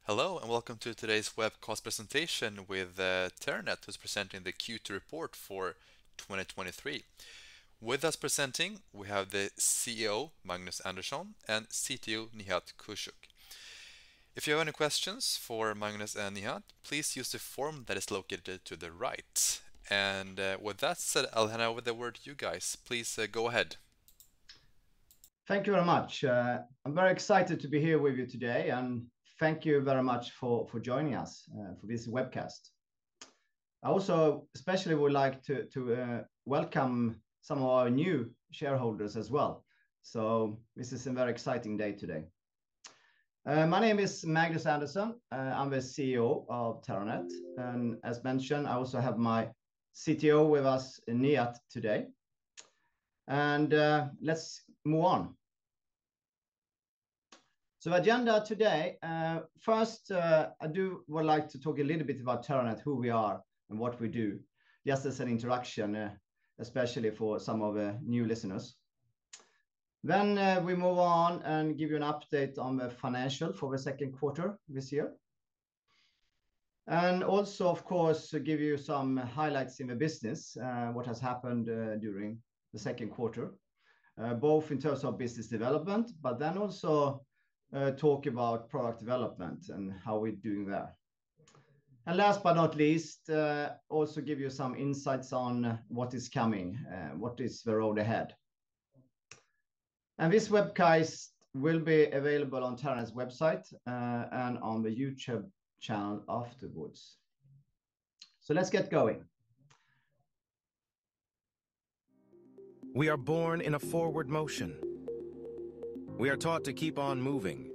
Hello and welcome to today's webcast presentation with Terranet, who's presenting the Q2 report for 2023. With us presenting, we have the CEO, Magnus Andersson, and CTO, Nihat Kushuk. If you have any questions for Magnus and Nihat, please use the form that is located to the right. And with that said, I'll hand over the word to you guys. Please go ahead. Thank you very much. I'm very excited to be here with you today, and thank you very much for joining us for this webcast. I also especially would like to welcome some of our new shareholders as well. So this is a very exciting day today. My name is Magnus Andersson. I'm the CEO of Terranet. And as mentioned, I also have my CTO with us, Nihat, today. And let's move on. So agenda today, first, I would like to talk a little bit about Terranet, who we are and what we do, just as an introduction, especially for some of the new listeners. Then we move on and give you an update on the financial for the second quarter this year. And also, of course, give you some highlights in the business, what has happened during the second quarter, both in terms of business development, but then also talk about product development and how we're doing there. And last but not least, also give you some insights on what is coming, what is the road ahead. And this webcast will be available on Terranet's website and on the YouTube channel afterwards. So let's get going. We are born in a forward motion. We are taught to keep on moving.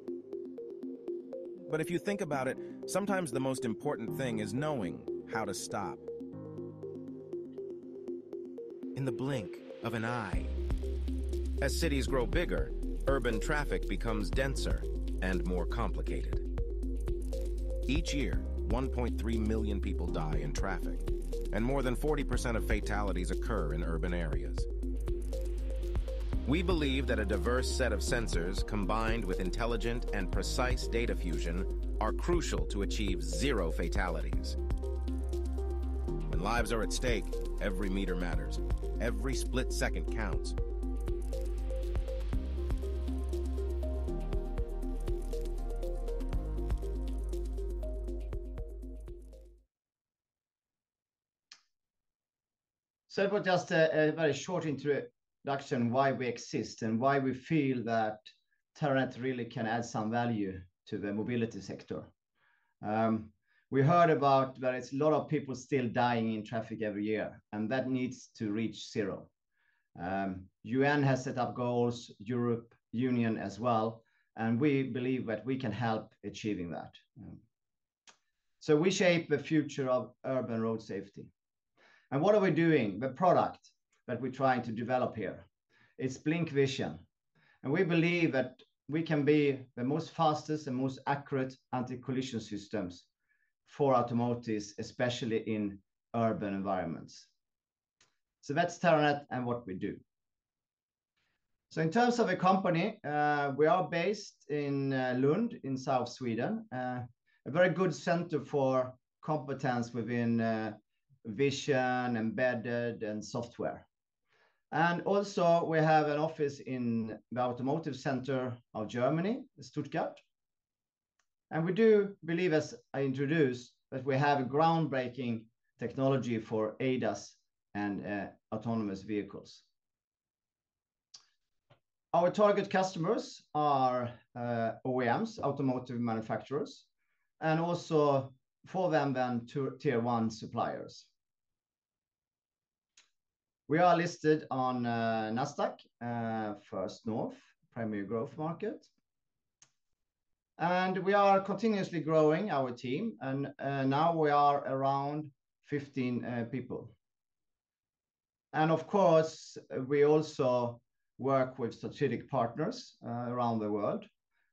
But if you think about it, sometimes the most important thing is knowing how to stop. In the blink of an eye. As cities grow bigger, urban traffic becomes denser and more complicated. Each year, 1.3 million people die in traffic, and more than 40% of fatalities occur in urban areas. We believe that a diverse set of sensors combined with intelligent and precise data fusion are crucial to achieve zero fatalities. When lives are at stake, every meter matters. Every split second counts. So it was just a very short introduction why we exist and why we feel that Terranet really can add some value to the mobility sector. We heard about that it's a lot of people still dying in traffic every year, and that needs to reach zero. UN has set up goals, Europe Union as well, and we believe that we can help achieving that. So we shape the future of urban road safety. And what are we doing? The product that we're trying to develop here, it's Blink Vision. And we believe that we can be the most fastest and most accurate anti-collision systems for automotives, especially in urban environments. So that's Terranet and what we do. So in terms of a company, we are based in Lund in South Sweden, a very good center for competence within vision, embedded, and software. And also we have an office in the automotive center of Germany, Stuttgart. And we do believe, as I introduced, that we have a groundbreaking technology for ADAS and autonomous vehicles. Our target customers are OEMs, automotive manufacturers, and also for them then tier one suppliers. We are listed on Nasdaq, First North, primary growth market. And we are continuously growing our team, and now we are around 15 people. And of course, we also work with strategic partners around the world,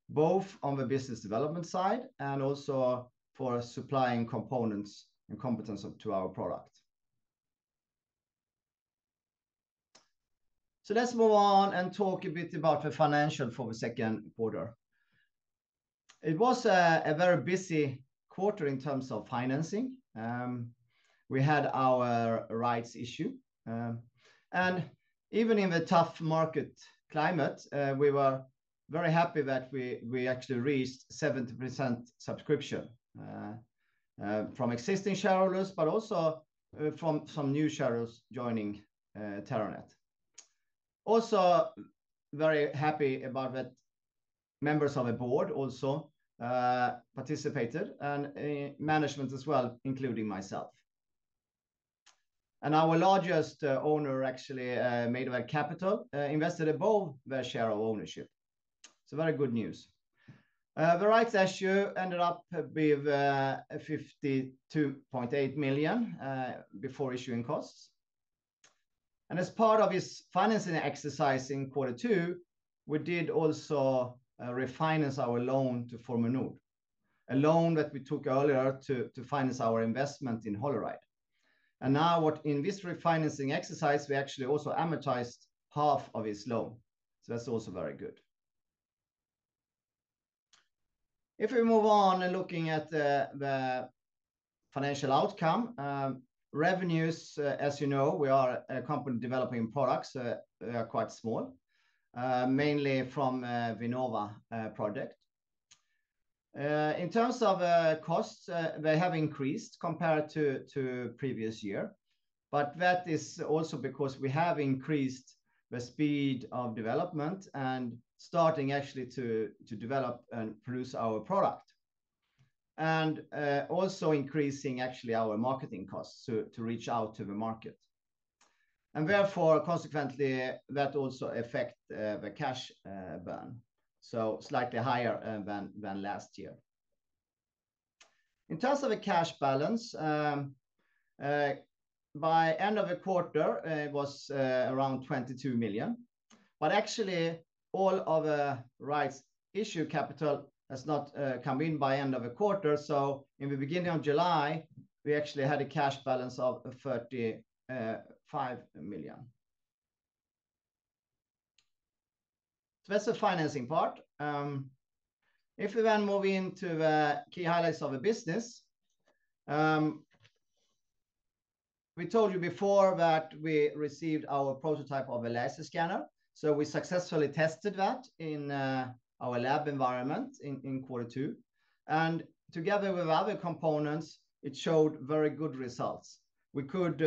both on the business development side and also for supplying components and competence to our product. So let's move on and talk a bit about the financial for the second quarter. It was a very busy quarter in terms of financing. We had our rights issue. And even in the tough market climate, we were very happy that we actually reached 70% subscription from existing shareholders, but also from some new shareholders joining Terranet. Also very happy about that members of the board also participated, and management as well, including myself. And our largest owner actually made of capital invested above their share of ownership. So very good news. The rights issue ended up with 52.8 million before issuing costs. And as part of his financing exercise in Q2, we did also refinance our loan to Former Nord, a loan that we took earlier to finance our investment in Holoride. And now in this refinancing exercise, we actually also amortized half of his loan. So that's also very good. If we move on and looking at the financial outcome, revenues, as you know, we are a company developing products. They are quite small, mainly from Vinnova project. In terms of costs, they have increased compared to previous year, but that is also because we have increased the speed of development and starting actually to develop and produce our product, and also increasing actually our marketing costs to reach out to the market. And therefore, consequently, that also affect the cash burn. So slightly higher than last year. In terms of the cash balance, by end of the quarter, it was around 22 million. But actually, all of the rights issue capital has not come in by end of the quarter. So in the beginning of July, we actually had a cash balance of 35 million. So that's the financing part. If we then move into the key highlights of the business, we told you before that we received our prototype of a laser scanner. So we successfully tested that in our lab environment in Q2. And together with other components, it showed very good results. We could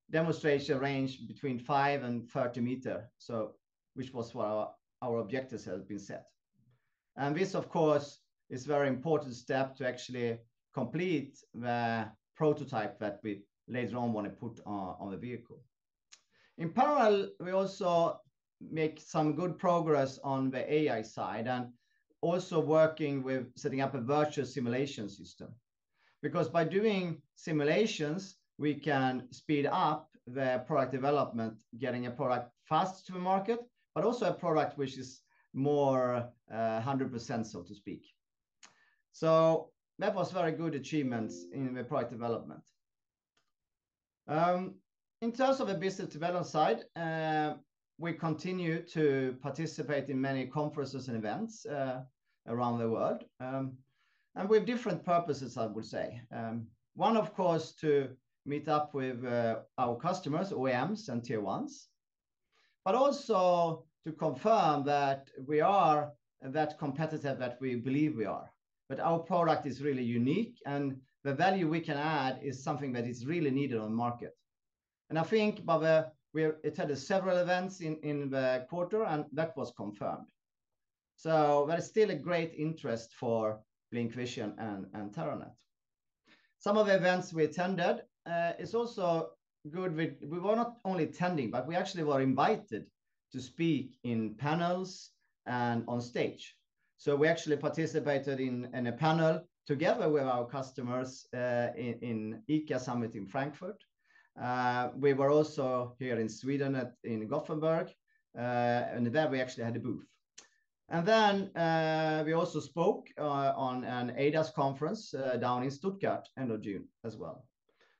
demonstrate a range between 5 and 30 meters, so which was what our objectives have been set. And this, of course, is a very important step to actually complete the prototype that we later on want to put on the vehicle. In parallel, we also make some good progress on the AI side and also working with setting up a virtual simulation system. Because by doing simulations, we can speed up the product development, getting a product fast to the market, but also a product which is more 100%, so to speak. So that was very good achievements in the product development. In terms of the business development side, we continue to participate in many conferences and events around the world, and with different purposes, I would say. One, of course, to meet up with our customers, OEMs and tier ones, but also to confirm that we are that competitive that we believe we are. But our product is really unique, and the value we can add is something that is really needed on the market. And I think we attended several events in the quarter, and that was confirmed. So there is still a great interest for BlincVision and Terranet. Some of the events we attended is also good. We were not only attending, but we actually were invited to speak in panels and on stage. So we actually participated in a panel together with our customers in ICA Summit in Frankfurt. We were also here in Sweden in Gothenburg, and there we actually had a booth. And then we also spoke on an ADAS conference down in Stuttgart end of June as well.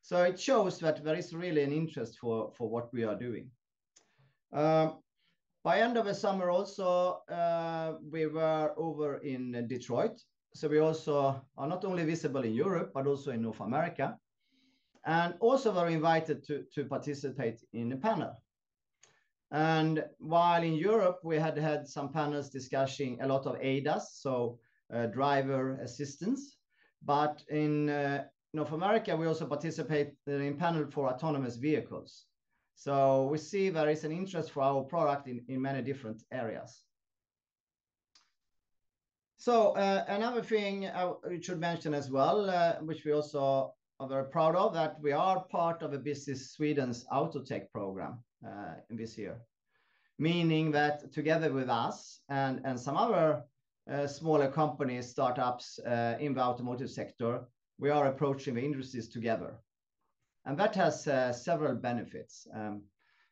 So it shows that there is really an interest for what we are doing. By end of the summer also, we were over in Detroit So we also are not only visible in Europe, but also in North America. And also were invited to participate in the panel. And while in Europe, we had some panels discussing a lot of ADAS, so driver assistance. But in North America, we also participate in panel for autonomous vehicles. So we see there is an interest for our product in many different areas. So another thing we should mention as well, which we also are very proud of, that we are part of a Business Sweden's Autotech program in this year. Meaning that together with us and some other smaller companies, startups in the automotive sector, we are approaching the industries together. And that has several benefits.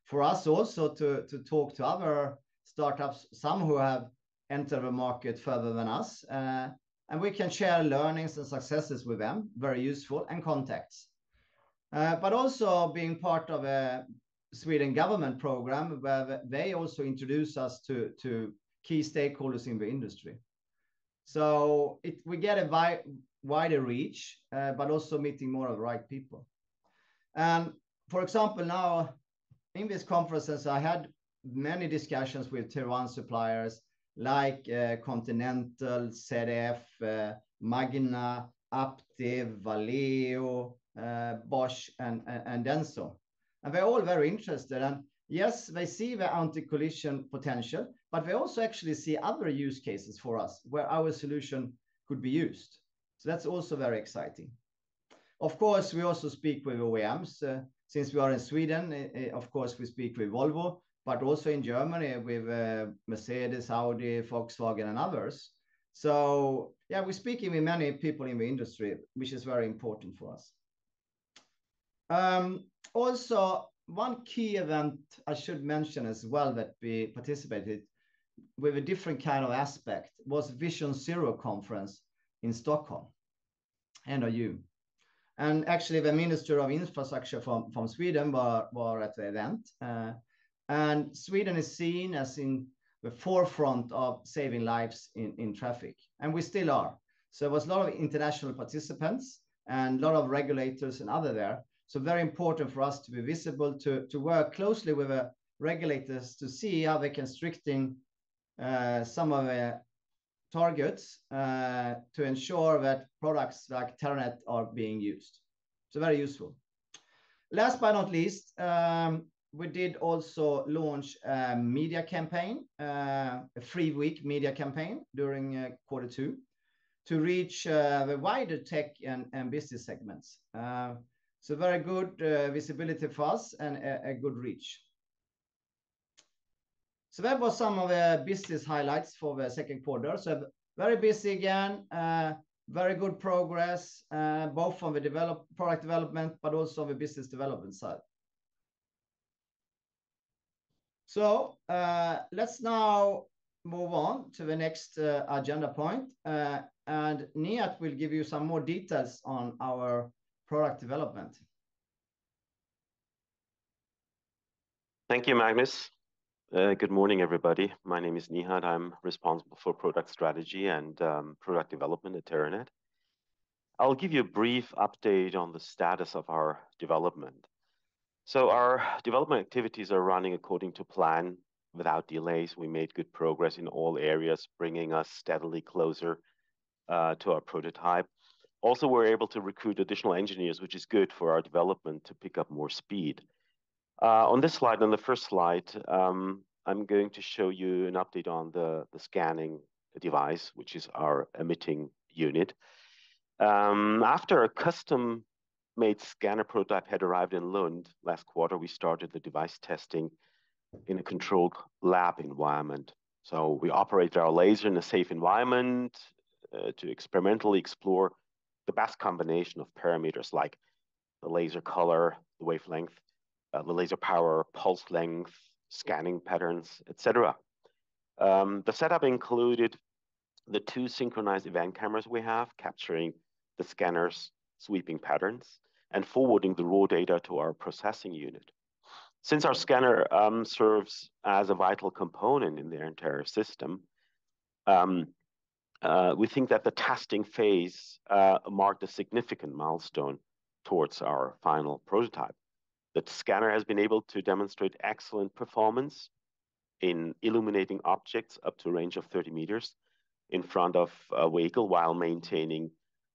For us also to talk to other startups, some who have entered the market further than us, and we can share learnings and successes with them, very useful, and contacts. But also being part of a Sweden government program where they also introduce us to key stakeholders in the industry. So we get a wider reach, but also meeting more of the right people. And for example, now in these conferences, I had many discussions with tier 1 suppliers like Continental, ZF, Magna, Aktier, Valeo, Bosch, and Denso. And they're all very interested. And yes, they see the anti-collision potential, but they also actually see other use cases for us where our solution could be used. So that's also very exciting. Of course, we also speak with OEMs. Since we are in Sweden, of course, we speak with Volvo, but also in Germany with Mercedes, Audi, Volkswagen, and others. So yeah, we're speaking with many people in the industry, which is very important for us. Also, one key event I should mention as well that we participated with a different kind of aspect was Vision Zero conference in Stockholm, end of June. And actually the Minister of Infrastructure from Sweden were at the event. And Sweden is seen as in the forefront of saving lives in traffic. And we still are. So there was a lot of international participants and a lot of regulators and other there. So very important for us to be visible, to work closely with the regulators to see how they can strengthen some of the targets to ensure that products like Terranet are being used. So very useful. Last but not least, we did also launch a media campaign, a 3-week media campaign during Q2 to reach the wider tech and business segments. So very good visibility for us and a good reach. So that was some of the business highlights for the second quarter. So very busy again, very good progress, both on the product development, but also on the business development side. So let's now move on to the next agenda point. And Nihat will give you some more details on our product development. Thank you, Magnus. Good morning, everybody. My name is Nihat. I'm responsible for product strategy and product development at Terranet. I'll give you a brief update on the status of our development. So our development activities are running according to plan without delays. We made good progress in all areas, bringing us steadily closer to our prototype. Also, we're able to recruit additional engineers, which is good for our development to pick up more speed. On this slide, on the first slide, I'm going to show you an update on the scanning device, which is our emitting unit. After a custom-made scanner prototype had arrived in Lund last quarter, we started the device testing in a controlled lab environment. So we operate our laser in a safe environment to experimentally explore the best combination of parameters like the laser color, the wavelength, the laser power, pulse length, scanning patterns, etc. The setup included the 2 synchronized event cameras we have, capturing the scanner's sweeping patterns and forwarding the raw data to our processing unit. Since our scanner serves as a vital component in their entire system, we think that the testing phase marked a significant milestone towards our final prototype. The scanner has been able to demonstrate excellent performance in illuminating objects up to a range of 30 meters in front of a vehicle while maintaining,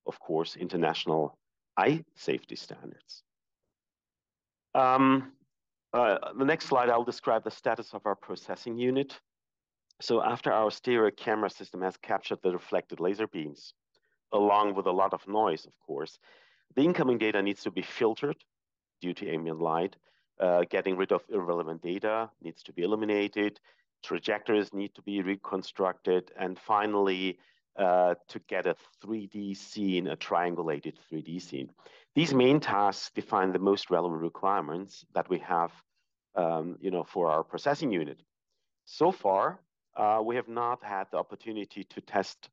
of course, international eye safety standards. The next slide, I'll describe the status of our processing unit. So after our stereo camera system has captured the reflected laser beams, along with a lot of noise, of course, the incoming data needs to be filtered due to ambient light. Getting rid of irrelevant data needs to be eliminated. Trajectories need to be reconstructed. And finally, to get a 3D scene, a triangulated 3D scene. These main tasks define the most relevant requirements that we have for our processing unit. So far, we have not had the opportunity to test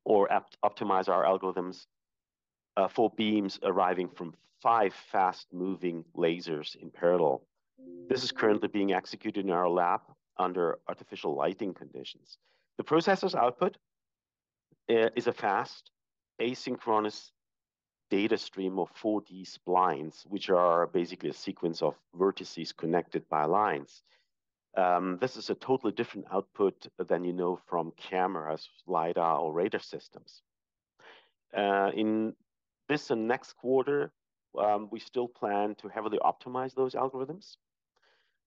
or optimize our algorithms for beams arriving from 5 fast-moving lasers in parallel. This is currently being executed in our lab under artificial lighting conditions. The processor's output is a fast, asynchronous data stream of 4D splines, which are basically a sequence of vertices connected by lines. This is a totally different output than you know from cameras, LiDAR, or radar systems. In this and next quarter, we still plan to heavily optimize those algorithms.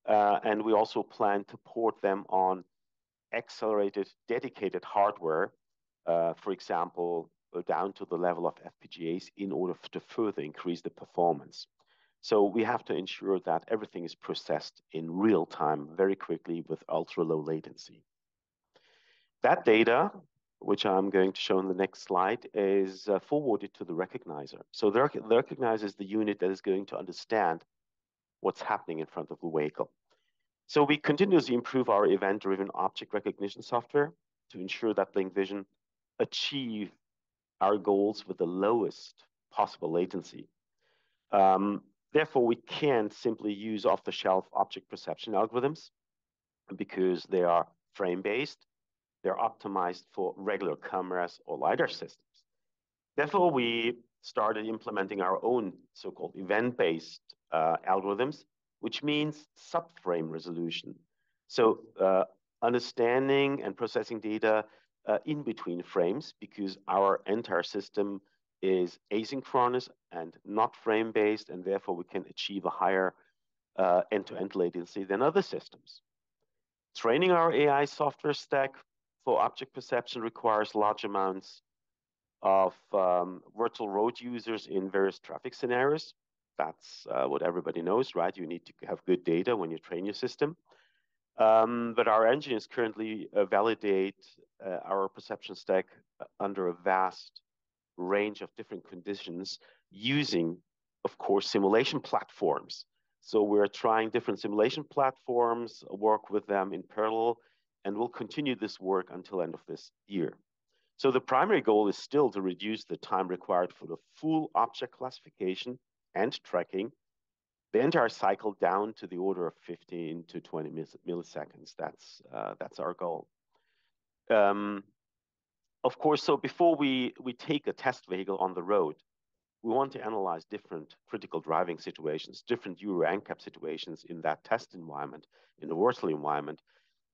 And we also plan to port them on accelerated, dedicated hardware, for example, down to the level of FPGAs in order to further increase the performance. So we have to ensure that everything is processed in real time, very quickly with ultra low latency. That data, which I'm going to show in the next slide, is forwarded to the recognizer. So the recognizer is the unit that is going to understand what's happening in front of the vehicle. So we continuously improve our event-driven object recognition software to ensure that BlincVision achieve our goals with the lowest possible latency. Therefore, we can't simply use off-the-shelf object perception algorithms because they are frame-based. They're optimized for regular cameras or LiDAR systems. Therefore, we started implementing our own so-called event-based algorithms, which means subframe resolution. So understanding and processing data in between frames, because our entire system is asynchronous and not frame-based, and therefore we can achieve a higher end-to-end latency than other systems. Training our AI software stack for object perception requires large amounts of virtual road users in various traffic scenarios. That's what everybody knows, right? You need to have good data when you train your system. But our engineers currently validate our perception stack under a vast range of different conditions using, of course, simulation platforms. So we're trying different simulation platforms, work with them in parallel, and we'll continue this work until end of this year. So the primary goal is still to reduce the time required for the full object classification and tracking, the entire cycle down to the order of 15 to 20 milliseconds. That's our goal. Of course, so before we take a test vehicle on the road, we want to analyze different critical driving situations, different Euro NCAP situations in that test environment, in the virtual environment.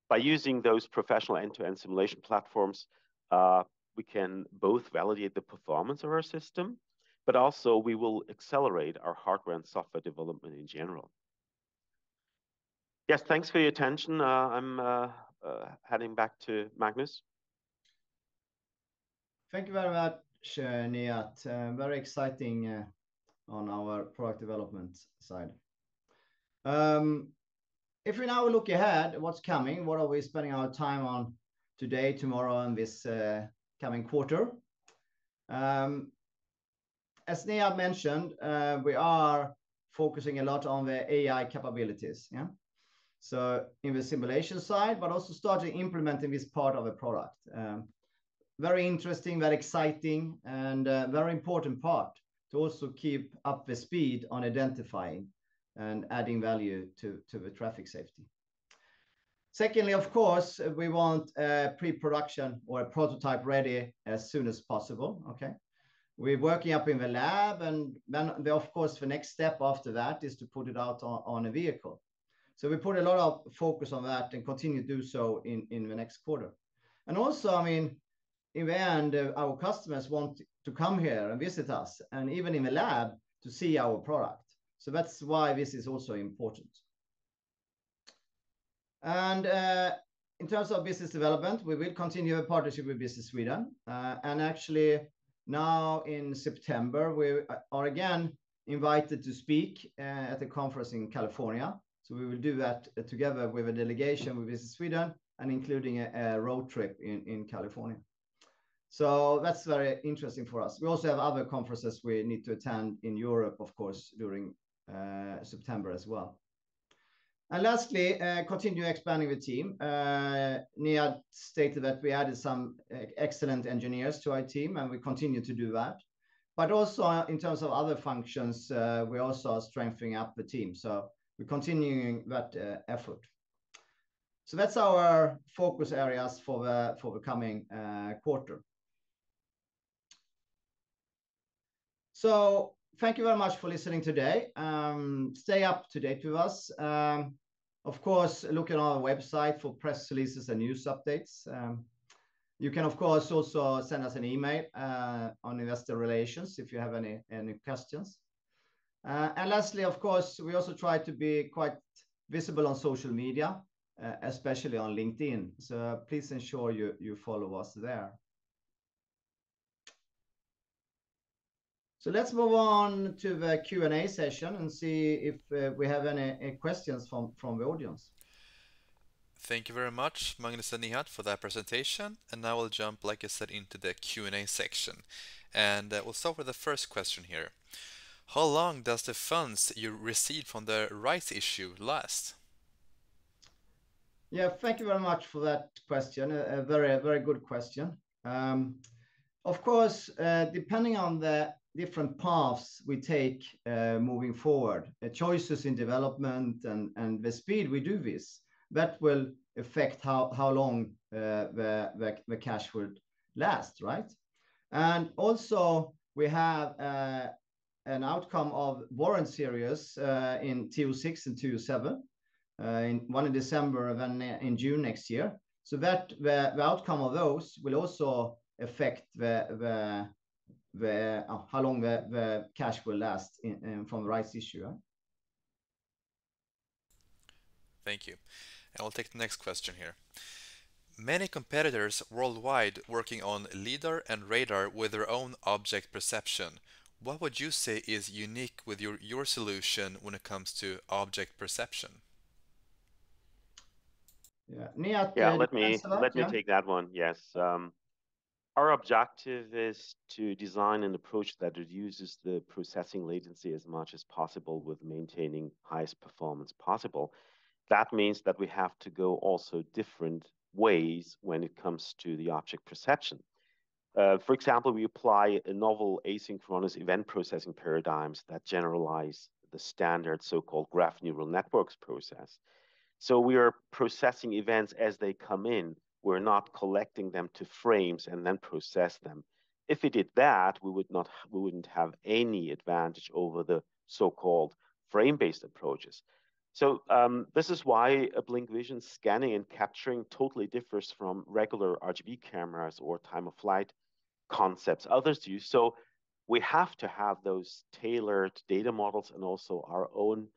By using those professional end-to-end simulation platforms, we can both validate the performance of our system, but also we will accelerate our hardware and software development in general. Yes, thanks for your attention. I'm heading back to Magnus. Thank you very much, Nihat. Very exciting on our product development side. If we now look ahead, what's coming? What are we spending our time on today, tomorrow, and this coming quarter? As Nihat mentioned, we are focusing a lot on the AI capabilities. Yeah. So in the simulation side, but also starting implementing this part of a product. Very interesting, very exciting, and very important part to also keep up the speed on identifying and adding value to the traffic safety. Secondly, of course, we want pre-production or a prototype ready as soon as possible. Okay. We're working up in the lab, and then of course the next step after that is to put it out on a vehicle. So we put a lot of focus on that and continue to do so in the next quarter. And also, I mean, in the end, our customers want to come here and visit us, and even in the lab to see our product. So that's why this is also important. And in terms of business development, we will continue a partnership with Business Sweden. And actually, now in September, we are again invited to speak at a conference in California. So we will do that together with a delegation with Business Sweden and including a road trip in California. So that's very interesting for us. We also have other conferences we need to attend in Europe, of course, during September as well. And lastly, continue expanding the team. Nia stated that we added some excellent engineers to our team, and we continue to do that. But also in terms of other functions, we also are strengthening up the team. So we're continuing that effort. So that's our focus areas for the coming quarter. So thank you very much for listening today. Stay up to date with us. Of course, look at our website for press releases and news updates. You can, of course, also send us an email on investor relations if you have any questions. And lastly, of course, we also try to be quite visible on social media, especially on LinkedIn. So please ensure you follow us there. So let's move on to the Q&A session and see if we have any questions from the audience. Thank you very much, Magnus and Nihat, for that presentation. And now we'll jump, like I said, into the Q&A section. And we'll start with the first question here. How long does the funds you received from the rights issue last? Yeah, thank you very much for that question. A very, very good question. Of course, depending on the different paths we take moving forward, choices in development and the speed we do this, that will affect how long the cash would last, right? And also we have an outcome of warrant series in TO6 and TO7, one in December and then in June next year. So that the outcome of those will also affect how long the cash will last from the rights issue. Right? Thank you. And we'll take the next question here. Many competitors worldwide working on LiDAR and radar with their own object perception. What would you say is unique with your solution when it comes to object perception? Yeah, Nihat, let me take that one. Yes. Our objective is to design an approach that reduces the processing latency as much as possible with maintaining highest performance possible. That means that we have to go also different ways when it comes to the object perception. For example, we apply a novel asynchronous event processing paradigms that generalize the standard so-called graph neural networks process. So we are processing events as they come in. We're not collecting them to frames and then process them. If we did that, we wouldn't have any advantage over the so-called frame-based approaches. So this is why a blink vision scanning and capturing totally differs from regular RGB cameras or time-of-flight concepts others use. So we have to have those tailored data models and also our own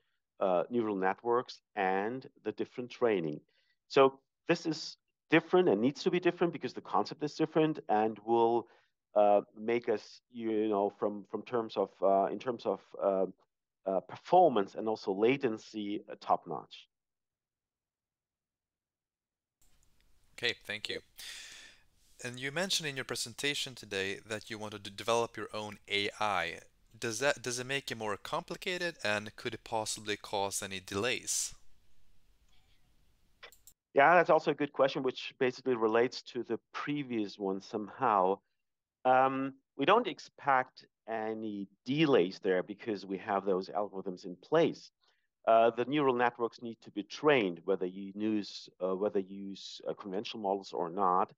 neural networks and the different training. So this is different and needs to be different because the concept is different and will make us, from terms of in terms of performance and also latency, top notch. Okay, thank you. And you mentioned in your presentation today that you wanted to develop your own AI. Does it make it more complicated, and could it possibly cause any delays? Yeah, that's also a good question, which basically relates to the previous one somehow. We don't expect any delays there because we have those algorithms in place. the neural networks need to be trained, whether you use conventional models or not.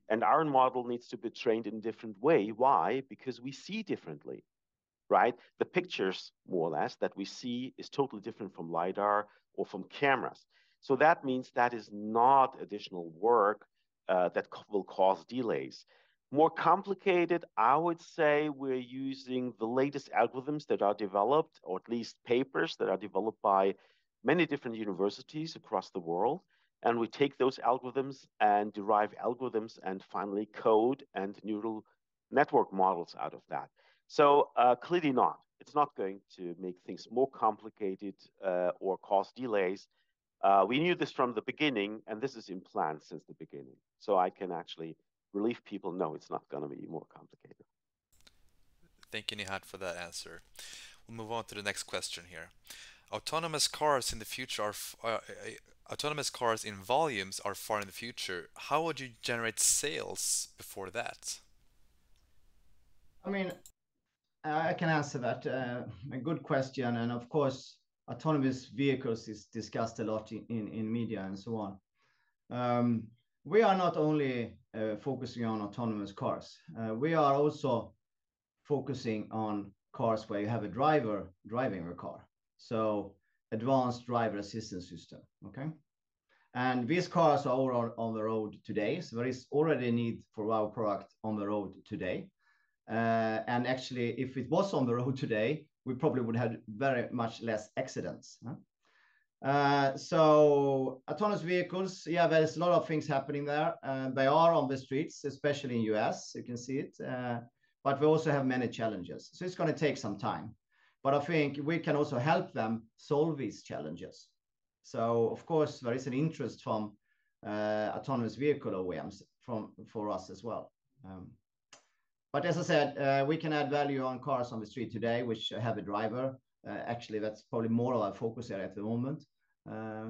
And our model needs to be trained in a different way. Why? Because we see differently, right? The pictures, more or less, that we see is totally different from LiDAR or from cameras. So that means that is not additional work that will cause delays. More complicated, I would say we're using the latest algorithms that are developed, or at least papers that are developed by many different universities across the world. And we take those algorithms and derive algorithms and finally code and neural network models out of that. So clearly not. It's not going to make things more complicated or cause delays. We knew this from the beginning, and this is in plan since the beginning. So I can actually relieve people. No, it's not going to be more complicated. Thank you, Nihat, for that answer. We'll move on to the next question here. Autonomous cars in the future autonomous cars in volumes are far in the future. How would you generate sales before that? I mean, I can answer that. A good question. And of course, autonomous vehicles is discussed a lot in media and so on. We are not only focusing on autonomous cars. We are also focusing on cars where you have a driver driving the car. So advanced driver assistance system, okay? And these cars are all on the road today. So there is already a need for our product on the road today. And actually, if it was on the road today, we probably would have very much less accidents. So autonomous vehicles, yeah, there's a lot of things happening there. They are on the streets, especially in US, you can see it. But we also have many challenges. So it's going to take some time. But I think we can also help them solve these challenges. So of course, there is an interest from autonomous vehicle OEMs for us as well. But as I said, we can add value on cars on the street today, which have a driver. Actually, that's probably more of our focus area at the moment.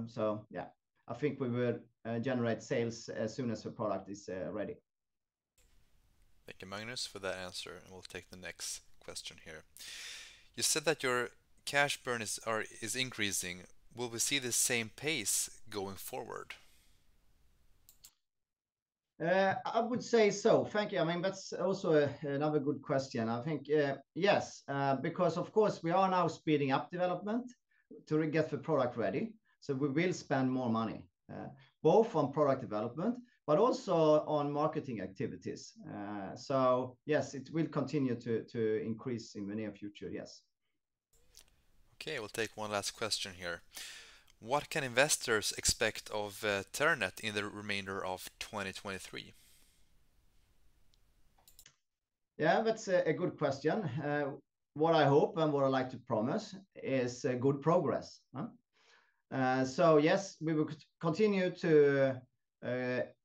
So yeah, I think we will generate sales as soon as the product is ready. Thank you, Magnus, for that answer. And we'll take the next question here. You said that your cash burn is increasing. Will we see the same pace going forward? I would say so. Thank you. I mean, that's also another good question. I think, yes, because of course we are now speeding up development to get the product ready. So we will spend more money, both on product development, but also on marketing activities. So yes, it will continue to increase in the near future, yes. Okay, we'll take one last question here. What can investors expect of Terranet in the remainder of 2023? Yeah, that's a good question. What I hope and what I like to promise is good progress. So yes, we will continue to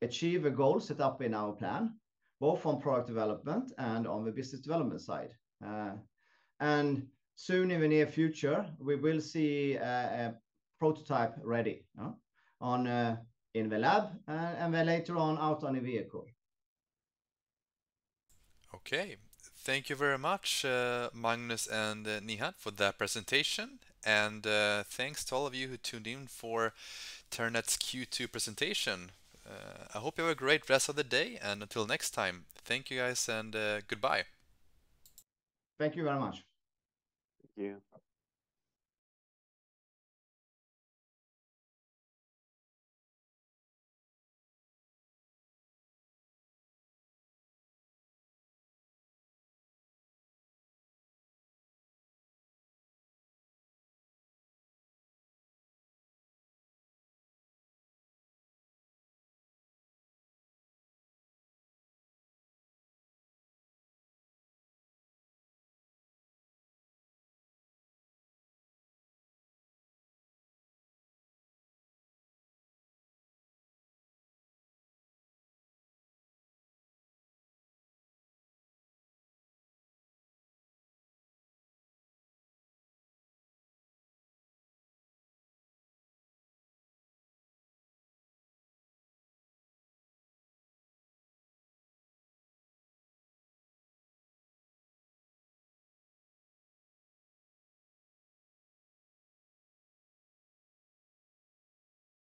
achieve the goals set up in our plan, both on product development and on the business development side. And soon in the near future, we will see a prototype ready in the lab and then later on out on a vehicle. Okay, thank you very much, Magnus and Nihat, for that presentation. And thanks to all of you who tuned in for Terranet's Q2 presentation. I hope you have a great rest of the day. And until next time, thank you guys and goodbye. Thank you very much. Thank you.